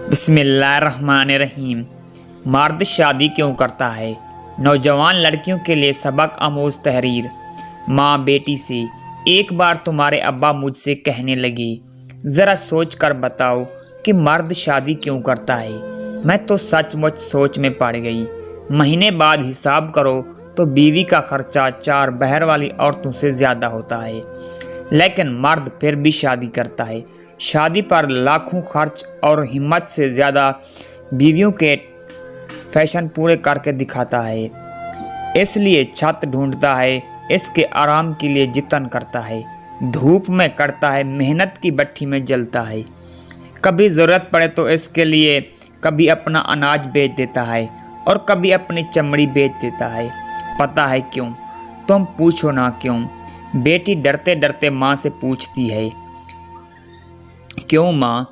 بسم اللہ الرحمن الرحیم۔ مرد شادی کیوں کرتا ہے؟ نوجوان لڑکیوں کے لیے سبق آموز تحریر۔ ماں بیٹی سے: ایک بار تمہارے ابا مجھ سے کہنے لگے، ذرا سوچ کر بتاؤ کہ مرد شادی کیوں کرتا ہے؟ میں تو سچ مچ سوچ میں پڑ گئی۔ مہینے بعد حساب کرو تو بیوی کا خرچہ 4 بہر والی عورتوں سے زیادہ ہوتا ہے، لیکن مرد پھر بھی شادی کرتا ہے۔ شادی پر لاکھوں خرچ اور ہمت سے زیادہ بیویوں کے فیشن پورے کر کے دکھاتا ہے۔ اس لیے چھت ڈھونڈتا ہے، اس کے آرام کے لیے جتن کرتا ہے، دھوپ میں کرتا ہے، محنت کی بھٹی میں جلتا ہے۔ کبھی ضرورت پڑے تو اس کے لیے کبھی اپنا اناج بیچ دیتا ہے اور کبھی اپنی چمڑی بیچ دیتا ہے۔ پتہ ہے کیوں؟ تم پوچھو نہ کیوں۔ بیٹی ڈرتے ڈرتے ماں سے پوچھتی ہے، کیوں ماں؟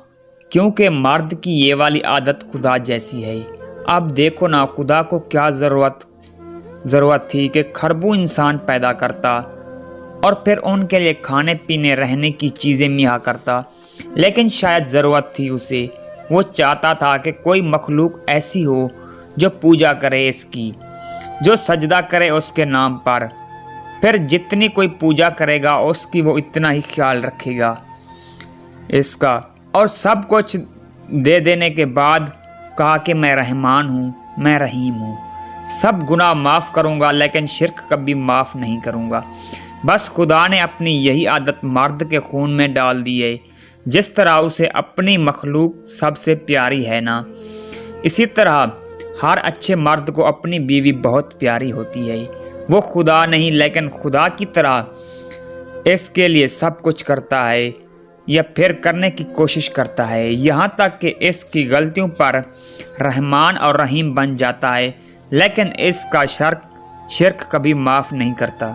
کیونکہ مرد کی یہ والی عادت خدا جیسی ہے۔ اب دیکھو نا، خدا کو کیا ضرورت تھی کہ کھربوں انسان پیدا کرتا اور پھر ان کے لیے کھانے پینے رہنے کی چیزیں مہیا کرتا، لیکن شاید ضرورت تھی اسے۔ وہ چاہتا تھا کہ کوئی مخلوق ایسی ہو جو پوجا کرے اس کی، جو سجدہ کرے اس کے نام پر، پھر جتنی کوئی پوجا کرے گا اس کی وہ اتنا ہی خیال رکھے گا اس کا، اور سب کچھ دے دینے کے بعد کہا کہ میں رحمان ہوں، میں رحیم ہوں، سب گناہ معاف کروں گا لیکن شرک کبھی معاف نہیں کروں گا۔ بس خدا نے اپنی یہی عادت مرد کے خون میں ڈال دی ہے۔ جس طرح اسے اپنی مخلوق سب سے پیاری ہے نا، اسی طرح ہر اچھے مرد کو اپنی بیوی بہت پیاری ہوتی ہے۔ وہ خدا نہیں لیکن خدا کی طرح اس کے لیے سب کچھ کرتا ہے یا پھر کرنے کی کوشش کرتا ہے، یہاں تک کہ اس کی غلطیوں پر رحمان اور رحیم بن جاتا ہے، لیکن اس کا شرک کبھی معاف نہیں کرتا۔